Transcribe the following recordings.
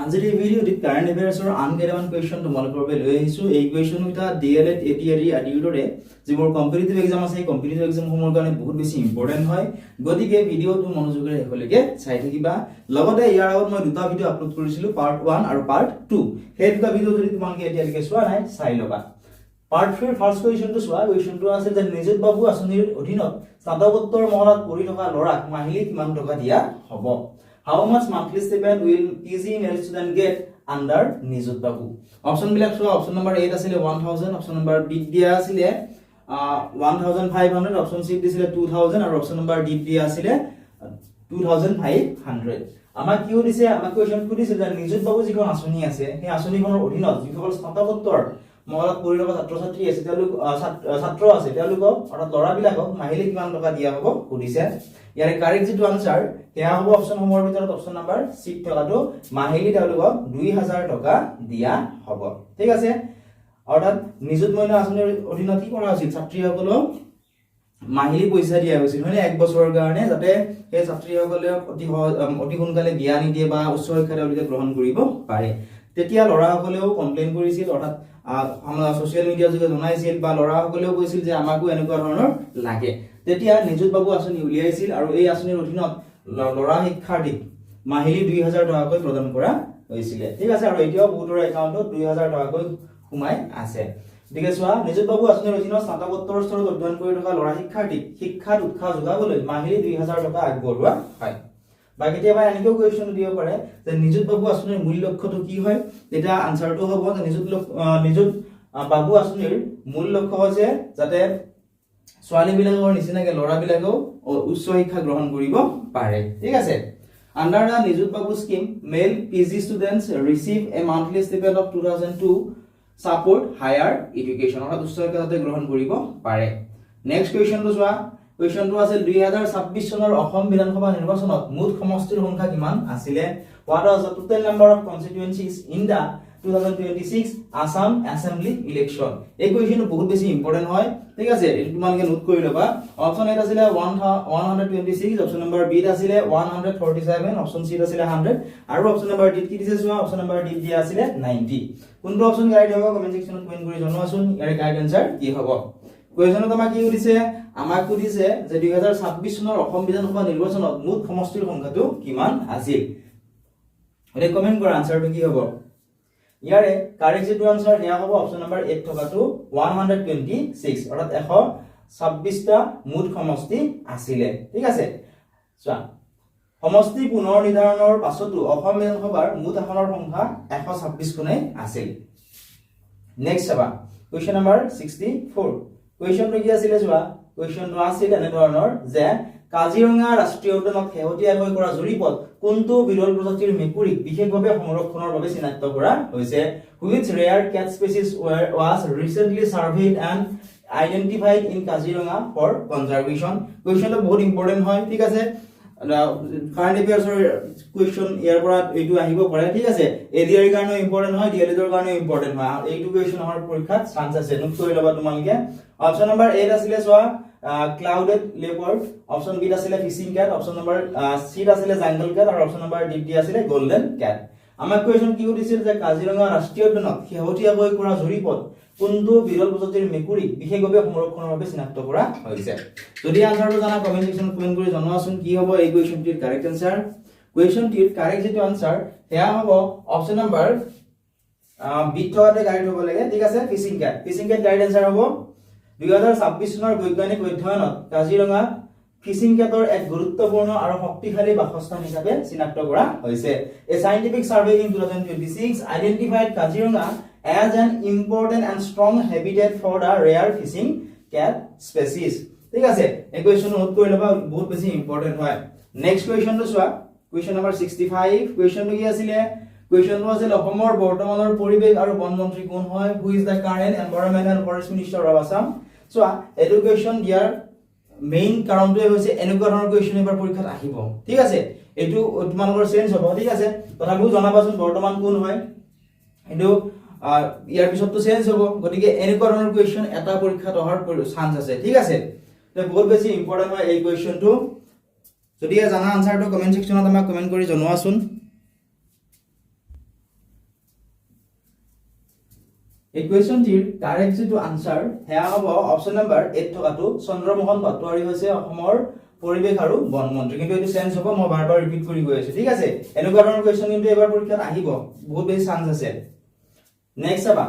আজিৰ এই ভিডিঅ'টিত কাৰেণ্ট এফেয়াৰ্ছৰ আন কেইটামান কুৱেশ্যন তোমালোকৰ বাবে লৈ আহিছোঁ। এই কুৱেশ্যনকেইটা DLED, ATRE আদিৰ দৰে যিবোৰ কম্পিটিটিভ এক্সাম আছে, এই কম্পিটিটিভ এক্সামসমূহৰ কাৰণে বহুত বেছি ইম্পৰ্টেণ্ট হয়। গতিকে ভিডিঅ'টো মনোযোগেৰে শেষলৈকে চাই থাকিবা। লগতে ইয়াৰ আগত মই দুটা ভিডিঅ' আপলোড কৰিছিলোঁ, পাৰ্ট 1 আৰু পাৰ্ট 2। সেই দুটা ভিডিঅ' যদি তোমালোকে এতিয়ালৈকে চোৱা নাই, চাই ল'বা। পাৰ্ট 3 ফাৰ্ষ্ট কুৱেশ্যনটো চোৱা। কুৱেশ্যনটো আছে যে নিযুত বাবু আঁচনিৰ অধীনত স্নাতকোত্তৰ মহলাত পঢ়ি থকা ল'ৰাক মাহিলী কিমান টকা দিয়া হ'ব? How much monthly stipend will PG male student get under Nijut Babu? Option বিলাক চোৱা। অপচন নম্বৰ 8 আছিল 1000, অপচন নম্বৰ B দিয়া আছিল 1500, অপচন C দিছিল 2000 আৰু অপচন নম্বৰ D দিয়া আছিল 2500। আমাক কি দিছে? আমাক কোৱেশ্চন সুধিছে যে নিযুত বাবু যিখন আঁচনি আছে, সেই আঁচনিখনৰ অধীনত যিসকল স্নাতকোত্তৰ মহলাত পঢ়ি থকা ছাত্ৰ-ছাত্ৰী আছে, ছাত্ৰ আছে, তেওঁলোকক অৰ্থাৎ ল'ৰাবিলাকক মাহিলী কিমান টকা দিয়া হ'ব সুধিছে। ইয়াৰে কাৰেক্ট যিটো আনসাৰ সেয়া হ'ব অপচনসমূহৰ ভিতৰত অপচন নম্বৰ C থকাটো, মাহিলী তেওঁলোকক 2000 টকা দিয়া হ'ব। ঠিক আছে, অৰ্থাৎ নিযুত মইনা আঁচনিৰ অধীনত কি কৰা হৈছিল? ছাত্ৰীসকলক মাহিলী পইচা দিয়া হৈছিল, মানে 1 বছৰৰ কাৰণে, যাতে সেই ছাত্ৰীসকলে অতি সোনকালে বিয়া নিদিয়ে বা উচ্চ শিক্ষা তেওঁলোকে গ্ৰহণ কৰিব পাৰে। তেতিয়া ল'ৰাসকলেও কমপ্লেইন কৰিছিল, অৰ্থাৎ ছ'চিয়েল মিডিয়াৰ যোগে জনাইছিল বা ল'ৰাসকলেও কৈছিল যে আমাকো এনেকুৱা ধৰণৰ লাগে। তেতিয়া নিযুত বাবু আঁচনি উলিয়াইছিল আৰু এই আঁচনিৰ অধীনত ল'ৰা শিক্ষাৰ্থীক মাহিলী 2000 টকাকৈ প্ৰদান কৰা হৈছিলে। ঠিক আছে, আৰু এতিয়াও বহুতৰ একাউণ্টত 2000 টকাকৈ সোমাই আছে। গতিকে চোৱা, নিযুত বাবু আঁচনিৰ অধীনত স্নাতকোত্তৰ স্তৰত অধ্যয়ন কৰি থকা ল'ৰা শিক্ষাৰ্থীক শিক্ষাত উৎসাহ যোগাবলৈ মাহিলী 2000 টকা আগবঢ়োৱা হয়। বা কেতিয়াবা এনেকেও কুৱেশ্যন দিব পাৰে যে নিযুত বাবু আঁচনিৰ মূল লক্ষ্যটো কি হয়? তেতিয়া আনসাৰটো হ'ব যে নিযুত বাবু আঁচনিৰ মূল লক্ষ্য হৈছে যাতে ছোৱালীবিলাকৰ নিচিনাকে ল'ৰাবিলাকেও উচ্চ শিক্ষা গ্ৰহণ কৰিব পাৰে। ঠিক আছে, আণ্ডাৰ দ্য নিযুত বাবু scheme male PG students receive a monthly stipend of 2000 to support higher education, অৰ্থাৎ উচ্চ শিক্ষা যাতে গ্ৰহণ কৰিব পাৰে। নেক্সট কুৱেশ্যনটো চোৱা। কুৱেশ্যনটো আছিল 2026 চনৰ অসম বিধানসভা নিৰ্বাচনত মুঠ সমষ্টিৰ সংখ্যা কিমান আছিলে? What was the total number of constituencies in the 2026 Assam Assembly election? এই কুৱেশ্যনটো বহুত বেছি ইম্পৰ্টেন্ট হয়। ঠিক আছে, এইটো তোমালোকে নোট কৰি ল'বা। অপচন এ আছিল 126, অপচন নম্বৰ বি আছিল 147, অপচন চি আছিল 100 আৰু অপচন নম্বৰ ডি কি দিছে চোৱা। অপচন নম্বৰ ডি দিয়া আছিল 90। কোনটো অপচন কাৰেক্ট হ'ব কমেন্ট সেকশনত কমেন্ট কৰি জনাওচোন ইয়াৰ কাৰেক্ট আনসাৰ কি হ'ব। কুৱেশ্যনত আমাক কি সুধিছে? আমাক সুধিছে যে 2026 চনৰ অসম বিধানসভা নিৰ্বাচনত মুঠ সমষ্টিৰ সংখ্যাটো কিমান আছিল? এনে কমেন্ট কৰা আনসাৰটো কি হ'ব। ইয়াৰে কাৰেক্ট যিটো আনসাৰ সেয়া হ'ব অপচন নম্বৰ 8 থকাটো 126, অৰ্থাৎ 126টা মুঠ সমষ্টি আছিলে। ঠিক আছে, চোৱা, সমষ্টি পুনৰ নিৰ্ধাৰণৰ পাছতো অসম বিধানসভাৰ মুঠ আসনৰ সংখ্যা 126 খনে আছিল। নেক্সট চাবা, কুৱেশ্যন নম্বৰ 64। কুৱেশ্যনটো কি আছিলে চোৱা। কুৱেশ্যনটো আছিল এনে ধৰণৰ যে কাজিৰঙা ৰাষ্ট্ৰীয় উদ্যানত শেহতীয়াকৈ কৰা জৰীপত কোনটো বিৰল প্ৰজাতিৰ মেকুৰীক বিশেষভাৱে সংৰক্ষণৰ বাবে চিনাক্ত কৰা হৈছে? Which rare cat species was recently surveyed and identified in Kaziranga for conservation? কুৱেশ্যনটো বহুত ইম্পৰ্টেন্ট হয়। ঠিক আছে, কাৰেণ্ট এফেয়াৰ্ছৰ কুৱেশ্যন ইয়াৰ পৰা এইটো আহিব পাৰে। ঠিক আছে, এডিআৰ ৰ কাৰণে ইম্পৰ্টেন্ট হয়, ডিএলএড ৰ কাৰণে ইম্পৰ্টেন্ট হয়। এইটো কুৱেশ্যন আমাৰ পৰীক্ষাত চান্স আছে, নোট কৰি ল'বা তোমালোকে। অপচন নম্বৰ 8 আছিল চোৱা ক্লাউডেড লেপাৰ্ড, অপচন বি আছিল ফিশিং ক্যাট, অপচন নম্বৰ সি আছিল জাংগল ক্যাট আৰু অপচন নম্বৰ ডি আছিল গোল্ডেন ক্যাট। আমাক কুৱেশ্যন কি সুধিছিল যে কাজিৰঙা ৰাষ্ট্ৰীয় উদ্যানত শেহতীয়াকৈ কৰা জৰীপত কোনটো বিৰল প্ৰজাতিৰ মেকুৰীক বিশেষভাৱে সংৰক্ষণৰ বাবে চিনাক্ত কৰা হৈছে? যদি আনসাৰটো জানা কমেন্ট সেকশনত কমেন্ট কৰি জনাওচোন কি হ'ব এই কুৱেশ্যনটিৰ কাৰেক্ট আনসাৰ। কুৱেশ্যনটিৰ কাৰেক্ট যেটো আনসাৰ সেয়া হ'ব অপচন নম্বৰ বি থকাতে কাৰেক্ট হ'ব লাগে। ঠিক আছে, fishing cat. Fishing cat correct answer হ'ব। 2026 চনৰ বৈজ্ঞানিক অধ্যয়নত কাজিৰঙা ফিশিং ক্যাটৰ এক গুৰুত্বপূৰ্ণ আৰু শক্তিশালী বাসস্থান হিচাপে চিনাক্ত কৰা হৈছে। A scientific survey in 2026 identified Kaziranga as an important and strong habitat for the rare fishing cat species. ঠিক আছে, এই কুৱেশ্যন নোট কৰি ল'বা, বহুত বেছি ইম্পৰ্টেন্ট হয়। নেক্সট কুৱেশ্যনটো চোৱা। Question number 65। কুৱেশ্যনটো কি আছিল? কুৱেশ্যনটো আছিল অসমৰ বৰ্তমানৰ পৰিৱেশ আৰু বন মন্ত্ৰী কোন হয়? Who is the current environment and forest minister of Assam? চোৱা, এডুকেশ্যন দিয়াৰ মেইন কাৰণটোৱে হৈছে এনেকুৱা ধৰণৰ কুৱেশ্যন এবাৰ পৰীক্ষাত আহিব। ঠিক আছে, এইটো তোমালোকৰ চেঞ্জ হ'ব। ঠিক আছে, তথাপিও জনাবাচোন বৰ্তমান কোন হয়। কিন্তু ইয়াৰ পিছততো চেঞ্জ হ'ব, গতিকে এনেকুৱা ধৰণৰ কুৱেশ্যন এটা পৰীক্ষাত অহাৰ চান্স আছে। ঠিক আছে, তো বহুত বেছি ইম্পৰ্টেন্ট হয় এই কুৱেশ্যনটো। যদি জানা আনসাৰটো কমেন্ট সেকশনত আমাক কমেন্ট কৰি জনোৱাচোন। এই কুৱেশ্যনটিৰ কাৰেক্ট যিটো আনসাৰ হেয়া হ'ব অপচন নম্বৰ 8 থকাটো চন্দ্ৰমোহন পাটোৱাৰী হৈছে অসমৰ পৰিৱেশ আৰু বন মন্ত্ৰী কিন্তু এটো চেঞ্জ হ'ব মই বাৰ বাৰ ৰিপিট কৰি গৈ আছো ঠিক আছে এনেকুৱা ধৰণৰ কুৱেশ্যন কিন্তু এবাৰ পৰীক্ষাত আহিব বহুত বেছি চান্স আছে নেক্সট চাবা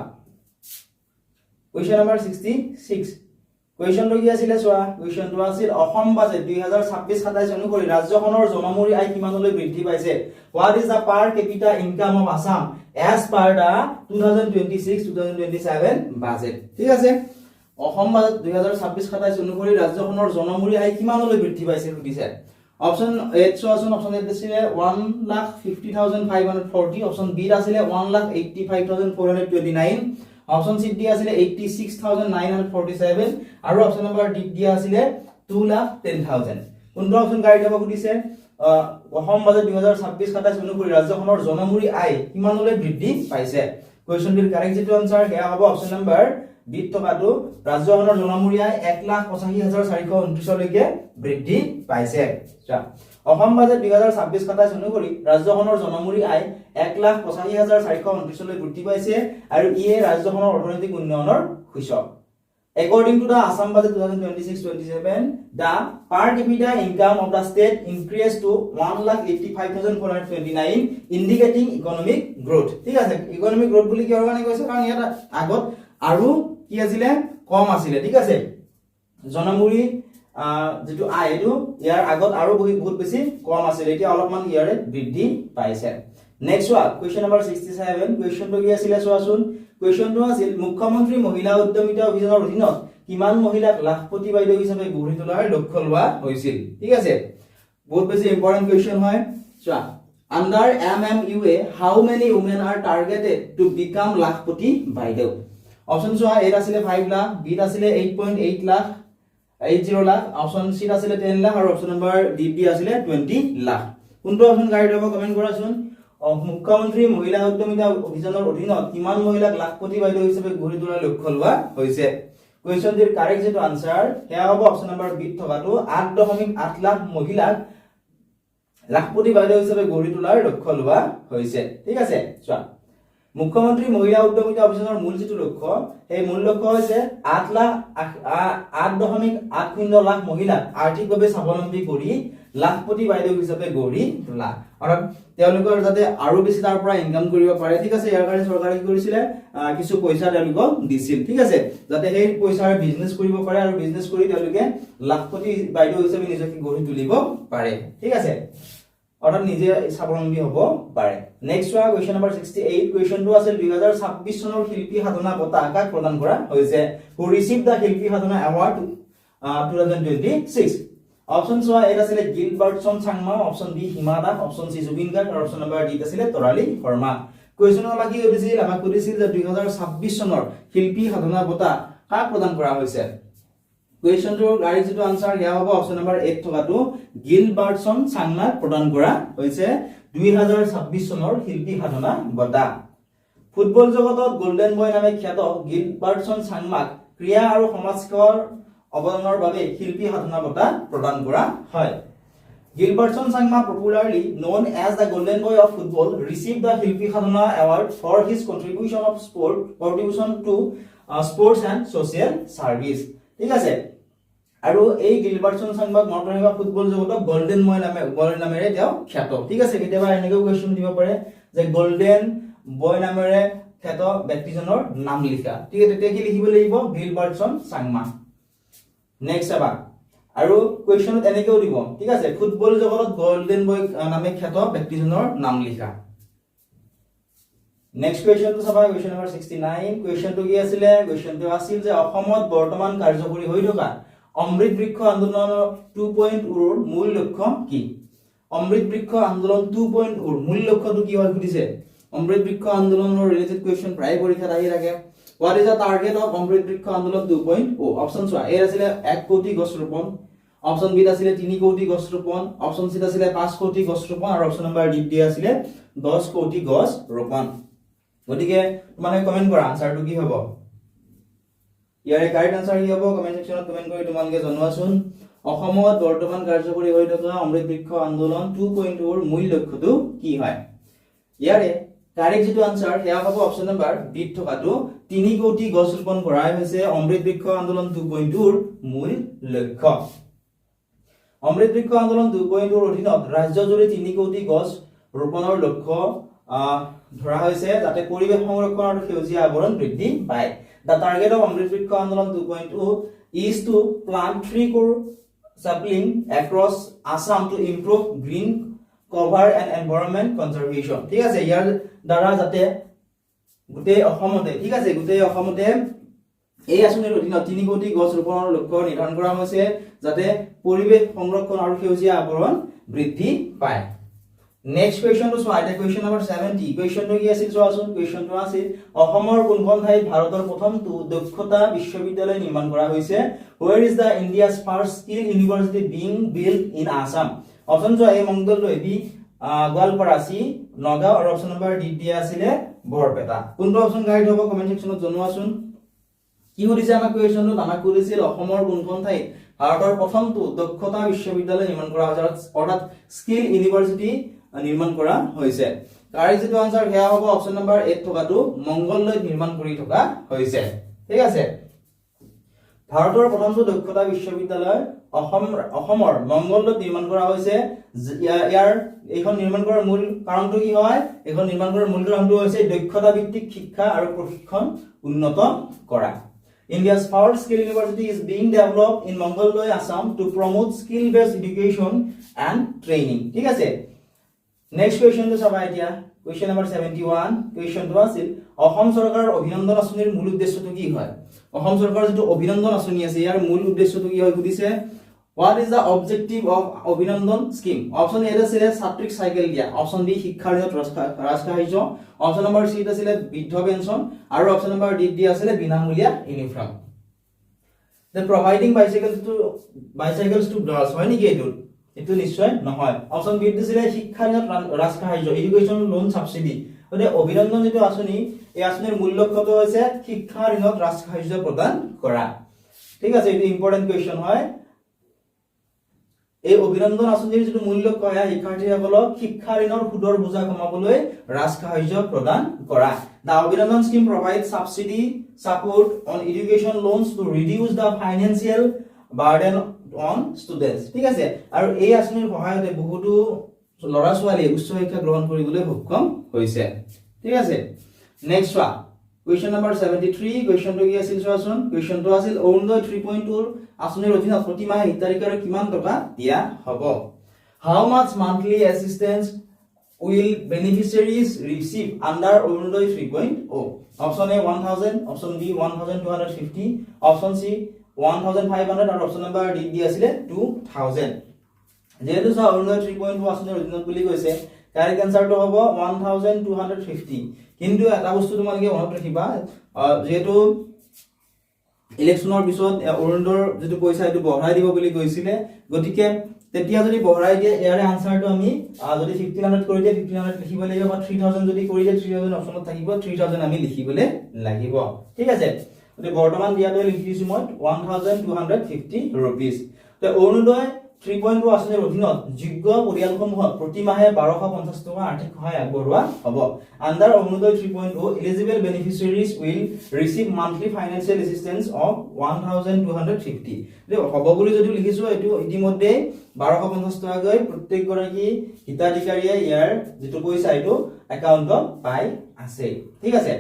কুৱেশ্যন নম্বৰ 66 কুৱেশ্যনটো কি আছিল চোৱা কুৱেশ্যনটো আছিল অসম বাজেট 2026-27 অনুসৰি ৰাজ্যখনৰ জনমূৰি আয় কিমানলৈ বৃদ্ধি পাইছে what is the per কেপিটা income of Assam as per the 2026-2027 budget ঠিক আছে অসম বাজেট 2026-27 অনুসৰি ৰাজ্যখনৰ জনমূৰি আয় কিমানলৈ বৃদ্ধি পাইছে সুধিছে অপচন এ চোৱাচোন অপচন এ আছিল 1,50,540 অপচন বি আছিল 1,85,429 অপচন সি ডি আছিল 86,947 আৰু অপচন নম্বৰ ডি দিয়া আছিল 2,10,000 কোনটো অপচন কাৰেক্ট হ'ব সুধিছে অসম বাজেট 2026-27 অনুসৰি ৰাজ্যখনৰ জনমূৰি আয় কিমানলৈ বৃদ্ধি পাইছে কুৱেশ্যনটিৰ কাৰেক্ট যেটো আনসাৰ হেয়া হ'ব অপচন নম্বৰ বি টকাটো ৰাজ্যখনৰ জনমূৰি আয় 1,85,429 লৈকে বৃদ্ধি পাইছে অসম বাজেট 2026-27 অনুসৰি ৰাজ্যখনৰ জনমূৰি আয় 1,85,429 লৈ বৃদ্ধি পাইছে আৰু ইয়ে ৰাজ্যখনৰ অৰ্থনৈতিক উন্নয়নৰ সূচক According to the Assam Budget 2026-27, the per capita income of the state increased to 1,85,429, indicating economic growth. ঠিক আছে economic growth বুলি কি কাৰণে কৈছে কাৰণ ইয়াত আগত আৰু কি আছিল কম আছিল ঠিক আছে জনমূৰি যেটো আয় এটো ইয়াৰ আগত আৰু বহুত বেছি কম আছিল এতিয়া অলপমান ইয়াৰে বৃদ্ধি পাইছে নেক্সট ওয়ান কোৱেশ্চন নম্বৰ 67 কোৱেশ্চনটো কি আছিল চোৱাচোন কোৱেশ্চনটো আছিল মুখ্যমন্ত্ৰী মহিলা উদ্যমিতা অভিযানৰ অধীনত কিমান মহিলাক লাখপতি বাইদেউ হিচাপে গঢ়ি তোলাৰ লক্ষ্য লোৱা হৈছিল ঠিক আছে বহুত বেছি ইম্পৰ্টেন্ট কোৱেশ্চন হয় চোৱা under MMUA how many women are targeted to become lakhpati বাইদেউ অপচন চোৱা এ আছিল 5 লাখ বি আছিল 8.8 লাখ 80 লাখ অপচন সি আছিল 10 লাখ আৰু অপচন নম্বৰ ডি আছিল 20 লাখ কোনটো অপচন কাৰেক্ট হ'ব কমেন্ট কৰাচোন মুখ্যমন্ত্ৰী মহিলা উদ্যমিতা অভিযানৰ অধীনত কিমান মহিলাক লাখপতি বাইদেউ হিচাপে গঢ়ি তোলাৰ লক্ষ্য লোৱা হৈছে কুৱেশ্যনটিৰ কাৰেক্ট যেটো আনসাৰ হেয়া হ'ব অপচন নম্বৰ বি থকাটো 8.8 লাখ মহিলাক লাখপতি বাইদেউ হিচাপে গঢ়ি তোলাৰ লক্ষ্য লোৱা হৈছে ঠিক আছে চোৱা মুখ্যমন্ত্ৰী মহিলা উদ্যমিতা অভিযানৰ মূল যেটো লক্ষ্য এই মূল লক্ষ্য হৈছে 8.80 লাখ মহিলাক আৰ্থিকভাৱে স্বাৱলম্বী কৰি লাখপতি বাইদেউ হিচাপে গঢ়ি তোলা অৰ্থাৎ তেওঁলোকৰ যাতে আৰু বেছি তাৰ পৰা ইনকাম কৰিব পাৰে ঠিক আছে ইয়াৰ কাৰণে চৰকাৰে কি কৰিছিল কিছু পইচা তেওঁলোকক দিছিল ঠিক আছে যাতে সেই পইচাৰে বিজনেস কৰিব পাৰে আৰু বিজনেস কৰি তেওঁলোকে লাখপতি বাইদেউ হিচাপে নিজকে গঢ়ি তুলিব পাৰে ঠিক আছে অৰ্থাৎ নিজে স্বাৱলম্বী হ'ব পাৰে নেক্সট ওয়ান কোৱেশ্চন নম্বৰ 68 কোৱেশ্চনটো আছিল 2026 চনৰ শিল্পী সাধনা বঁটা কাক প্ৰদান কৰা হৈছে হু ৰিসিভ দা শিল্পী সাধনা এৱাৰ্ড 2026 অপচন চোৱা এটা আছিল Gilbertson Sangma option B Hima Das option C Zubeen Garg আৰু অপচন নম্বৰ ডি আছিল তৰালী শৰ্মা কোৱেশ্চনৰ লাগি হৈছিল আমাক কৈছিল যে 2026 চনৰ শিল্পী সাধনা বঁটা কাক প্ৰদান কৰা হৈছে কুৱেশ্যনটোৰ কাৰেক্ট যেটো আনসাৰ হেয়া হ'ব অপচন নম্বৰ 8 থকাটো গিলবাৰ্টসন চাংমাক প্ৰদান কৰা হৈছে 2026 চনৰ শিল্পী সাধনা বঁটা ফুটবল জগতত গোল্ডেন বয় নামে খ্যাত গিলবাৰ্টসন চাংমাক ক্ৰীড়া আৰু সমাজ সেৱাৰ অৱদানৰ বাবে শিল্পী সাধনা বঁটা প্ৰদান কৰা হয় Gilbertson Sangma popularly known as the Golden Boy of Football received the Hilpi Khadana Award for his contribution to sports and social service ঠিক আছে আৰু এই গিলবাৰ্টসন চাংমাক মনত ফুটবল জগতত গোল্ডেন বয় নামেৰে তেওঁ খ্যাত ঠিক আছে কেতিয়াবা এনেকৈ কোৱেশ্চন দিব পাৰে যে গোল্ডেন বয় নামেৰে খ্যাত ব্যক্তিজনৰ নাম লিখা ঠিক আছে তেতিয়া কি লিখিব লাগিব গিলবাৰ্টসন চাংমা নেক্সট আবা আৰু কোৱেশ্চনত এনেকেও দিব ঠিক আছে ফুটবল জগতত গোল্ডেন বয় নামে খ্যাত ব্যক্তিজনৰ নাম লিখা নেক্সট কোৱেশ্চন তো চাবা কোৱেশ্চন নম্বৰ 69 কোৱেশ্চনটো কি আছিল কোৱেশ্চনটো আছিল যে অসমত বৰ্তমান কাৰ্যকৰী হৈ থকা অমৃত বৃক্ষ আন্দোলনৰ 2.0 ৰ মূল লক্ষ্য কি অমৃত বৃক্ষ আন্দোলন 2.0 ৰ মূল লক্ষ্যটো কি হয় সুধিছে অমৃত বৃক্ষ আন্দোলনৰ ৰিলেটেড কোৱেশ্চন প্ৰায় পৰীক্ষাত আহি থাকে What is the target of Amrit Brikha Andolan 2.0? Option চোৱা A আছিল 1 কোটি গছ ৰোপণ অপচন বি আছিল 3 কোটি গছ ৰোপণ অপচন সি আছিল 5 কোটি গছ ৰোপণ আৰু অপচন নম্বৰ ডি আছিল 10 কোটি গছ ৰোপণ গতিকে মানে কমেন্ট কৰা আনসাৰটো কি হ'ব ইয়াৰে কাৰেক্ট আনসাৰ কি হ'ব কমেন্ট সেকশনত কমেন্ট কৰি তোমালোকে জনোৱাচোন অসমত বৰ্তমান কাৰ্যকৰী হৈ থকা অমৃত বৃক্ষ আন্দোলন 2.0 ৰ মূল লক্ষ্যটো কি হয় ইয়াৰে কাৰেক্ট যেটো আনসাৰ হেয়া হ'ব অপচন নম্বৰ বি থকাটো 3 কোটি গছ ৰোপণ কৰাই হৈছে অমৃত বৃক্ষ আন্দোলন 2.2 ৰ মূল লক্ষ্য অমৃত বৃক্ষ আন্দোলন 2.2 ৰ অধীনত ৰাজ্যজুৰি 3 কোটি গছ ৰোপণৰ লক্ষ্য ধৰা হৈছে যাতে পৰিৱেশ সংৰক্ষণ আৰু সেউজীয়া আৱৰণ বৃদ্ধি পায় The target of অমৃত বৃক্ষ আন্দোলন 2.2 is to plant 3 crore sapling across Assam to improve green cover and environment conservation ঠিক আছে ইয়াৰ দ্বাৰা যাতে গোটেই অসমতে ঠিক আছে গোটেই অসমতে এই আঁচনিৰ অধীনত 3 কোটি গছ ৰোপণৰ লক্ষ্য নিৰ্ধাৰণ কৰা হৈছে যাতে পৰিৱেশ সংৰক্ষণ আৰু সেউজীয়া আৱৰণ বৃদ্ধি পায় নেক্সট কোৱেশ্চন তো এটা কোৱেশ্চন নম্বৰ 70 কোৱেশ্চন তো কি আছিল চোৱাচোন কোৱেশ্চন তো আছিল অসমৰ কোনখন ঠাইত ভাৰতৰ প্ৰথমটো দক্ষতা বিশ্ববিদ্যালয় নিৰ্মাণ কৰা হৈছে where is the india's first skill university being built in assam option জ এই মংগলদৈ বি গোৱালপাৰা সি নগাঁও আৰু অপচন নম্বৰ ডি দিয়া আছিল বৰপেটা কোনটো অপচন গাইড হ'ব কমেন্ট সেকশনত জনোৱাচোন কি সুধিছে আমাক কোৱেশ্চনটো আমাক সুধিছিল অসমৰ কোনখন ঠাইত ভাৰতৰ প্ৰথমটো দক্ষতা বিশ্ববিদ্যালয় নিৰ্মাণ কৰা হৈছে অৰ্থাৎ স্কিল ইউনিভাৰ্চিটি নিৰ্মাণ কৰা হৈছে কাৰেক্ট যেটো আনসাৰ হেয়া হ'ব অপচন নম্বৰ 8 থকাটো মংগলদৈত নিৰ্মাণ কৰি থকা হৈছে ঠিক আছে ভাৰতৰ প্ৰথমটো দক্ষতা বিশ্ববিদ্যালয় অসমৰ মংগলদৈত নিৰ্মাণ কৰা হৈছে ইয়াৰ এইখন নিৰ্মাণ কৰাৰ মূল কাৰণটো কি হয় এইখন নিৰ্মাণ কৰাৰ মূল কাৰণটো হৈছে দক্ষতা ভিত্তিক শিক্ষা আৰু প্ৰশিক্ষণ উন্নত কৰা India's first skill university is being developed in Mongoldoy, Assam to promote skill-based education and training. ঠিক আছে নেক্সট কোৱেশ্চন তো চাবা এতিয়া কোৱেশ্চন নম্বৰ 71 কোৱেশ্চন তো আছিল অসম চৰকাৰৰ অভিনন্দন আঁচনিৰ মূল উদ্দেশ্যটো কি হয় অসম চৰকাৰৰ যেটো অভিনন্দন আঁচনি আছে ইয়াৰ মূল উদ্দেশ্যটো কি হয় সুধিছে What is the objective of অভিনন্দন স্কিম অপচন এ আছিল ছাত্ৰীক সাইকেল দিয়া অপচন বি শিক্ষাৰ ৰাজসাহায্য অপচন নম্বৰ সি আছিল বৃদ্ধ পেঞ্চন আৰু অপচন নম্বৰ ডি ডি আছিল বিনামূলীয়া uniform The providing bicycles to girls হয় নেকি এটো নিশ্চয় নহয় অপচন বি দিছিল শিক্ষাৰ ৰাজসাহায্য এডুকেশন লোন সাবসিডি ওদে অভিনন্দন যেটো আঁচনি এই আঁচনিৰ মূল লক্ষ্যটো হৈছে শিক্ষা ঋণত ৰাজসাহায্য প্ৰদান কৰা ঠিক আছে এটো ইম্পৰ্টেন্ট কোৱেশ্চন হয় এই অভিনন্দন আঁচনিৰ যেটো মূল লক্ষ্য হয় শিক্ষাৰ্থীসকলক শিক্ষা ঋণৰ সুদৰ বোজা কমাবলৈ ৰাজসাহায্য প্ৰদান কৰা The Abhinandan scheme provides subsidy support on education loans to reduce the financial burden on students ঠিক আছে আৰু এই আঁচনিৰ সহায়তে বহুতো লৰা ছোৱালী উচ্চ শিক্ষা গ্ৰহণ কৰিবলৈ সক্ষম হৈছে ঠিক আছে next one question number 73 question তো কি আছিল চোৱাচোন কোৱেশ্চন তো আছিল অৰুণোদয় 3.2 আঁচনিৰ অধীনত প্ৰতি মাহে হিতাধিকাৰীক কিমান টকা দিয়া হ'ব How much monthly assistance will beneficiaries receive under Arunodaya 3.0 option A 1000 option B 1250 option C 1500 আৰু option number D দি আছিল 2000 যেহেতু সা Arunodaya 3.2 আঁচনিৰ অধীনত বুলি কৈছে কাৰেক্ট আনসাৰটো হ'ব 1250 কিন্তু এটা বস্তু তোমালোকে মনত ৰাখিবা যেহেতু ইলেকশনৰ পিছত অৰুণোদয়ৰ যেটো পইচা এটো বঢ়াই দিব বুলি কৈছিলে গতিকে তেতিয়া যদি বঢ়াই দিয়ে ইয়াৰে আনসাৰটো আমি যদি 1500 কৰি দিয়ে 1500 লিখিব লাগিব বা 3000 যদি কৰি দিয়ে 3000 অপচনত থাকিব 3000 আমি লিখিবলৈ লাগিব ঠিক আছে গতিকে বৰ্তমান দিয়ালৈ লিখিছো মই 1250 rupees তো অৰুণোদয় 3.2 আঁচনিৰ অধীনত যোগ্য পৰিয়ালসমূহক প্ৰতি মাহে 1250 টকা আৰ্থিক সহায় আগবঢ়োৱা হ'ব under Arunodoi 3.0 eligible beneficiaries will receive monthly financial assistance of 1250 হ'ব বুলি যদি লিখিছো এটো ইতিমধ্যে 1250 টকা গৈ প্ৰত্যেক গৰাকী হিতাধিকাৰীয়ে ইয়াৰ যেটো পইচা এটো একাউণ্টত পাই আছে ঠিক আছে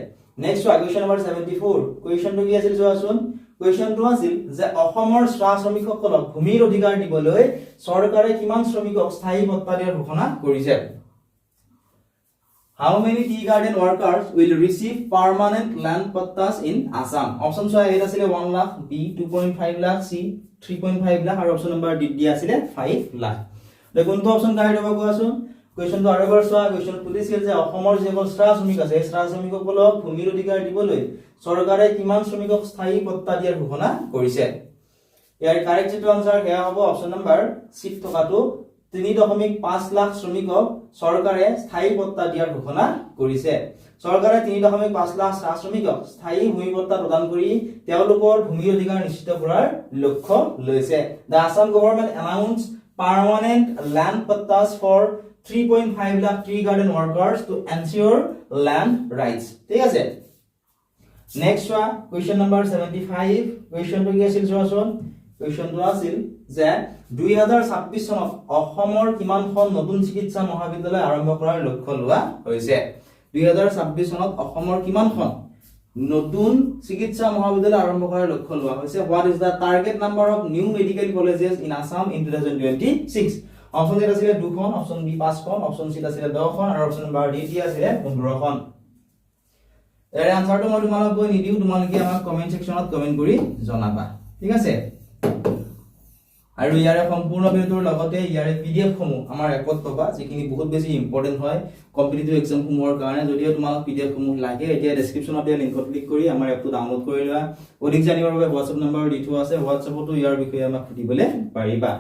নেক্সট কোৱেশ্চন নম্বৰ 74 কোৱেশ্চনটো কি আছিল চোৱাচোন কোৱেশ্চনটো আছিল যে অসমৰ চাহ শ্ৰমিকসকলক ভূমিৰ অধিকাৰ দিবলৈ চৰকাৰে কিমান শ্ৰমিকক স্থায়ী ভত্তা দিয়াৰ ঘোষণা কৰিছে How many tea garden workers will receive permanent land pattas in Assam option A আছিল 1 লাখ B 2.5 লাখ C 3.5 লাখ আৰু অপচন নম্বৰ D দিয়া আছিল 5 লাখ দেখোনটো অপচন গাইড হ'ব কোৱাচোন কোৱেশ্চনটো আৰু এবাৰ চোৱা কোৱেশ্চন পুলিছিল যে অসমৰ যেসকল চাহ শ্ৰমিক আছে চাহ শ্ৰমিকসকলক ভূমিৰ অধিকাৰ দিবলৈ চৰকাৰে কিমান শ্ৰমিকক স্থায়ী ভত্তা দিয়াৰ ঘোষণা কৰিছে ইয়াৰ কাৰেক্ট যেটো আনসাৰ হেয়া হ'ব অপচন নম্বৰ সি থকাটো 3.5 লাখ শ্ৰমিকক চৰকাৰে স্থায়ী ভত্তা দিয়াৰ ঘোষণা কৰিছে চৰকাৰে 3.5 লাখ চাহ শ্ৰমিকক স্থায়ী ভূমি ভত্তা প্ৰদান কৰি তেওঁলোকৰ ভূমিৰ অধিকাৰ নিশ্চিত কৰাৰ লক্ষ্য লৈছে The Assam government announced permanent land pattas for 3.5 lakh tree garden workers to ensure land rights. ঠিক আছে next question number 75 question to কি আছিল চোৱাচোন question to আছিল যে 2026 চনত অসমৰ কিমানখন নতুন চিকিৎসা মহাবিদ্যালয় আৰম্ভ কৰাৰ লক্ষ্য লোৱা হৈছে 2026 চনত অসমৰ কিমানখন নতুন চিকিৎসা মহাবিদ্যালয় আৰম্ভ কৰাৰ লক্ষ্য লোৱা হৈছে what is the target number of new medical colleges in Assam in 2026 option এ আছিল 2 খন অপচন বি 5 খন অপচন সি আছিল 10 খন আৰু অপচন নাম্বাৰ ডি আছিল 15 খন এৰ আনসাৰটো মই তোমালোক কৈ নিদিও তোমালোকে আমাক কমেন্ট সেকশনত কমেন্ট কৰি জনাবা ঠিক আছে আৰু ইয়াৰে সম্পূৰ্ণ ভিডিওৰ লগতে ইয়াৰে পিডিএফ সমূহ আমাৰ এপত পাবা যিখিনি বহুত বেছি ইম্পৰ্টেন্ট হয় কম্পিটিটিভ এক্সাম সমূহৰ কাৰণে যদিও তোমালোক পিডিএফ সমূহ লাগে এতিয়া ডেসক্ৰিপচনত দিয়া লিংকত ক্লিক কৰি আমাৰ এপটো ডাউনলোড কৰি লোৱা অধিক জানিবৰ বাবে WhatsApp নম্বৰ দি থোৱা আছে WhatsAppতো ইয়াৰ বিষয়ে আমাক সুধিবলৈ পাৰিবা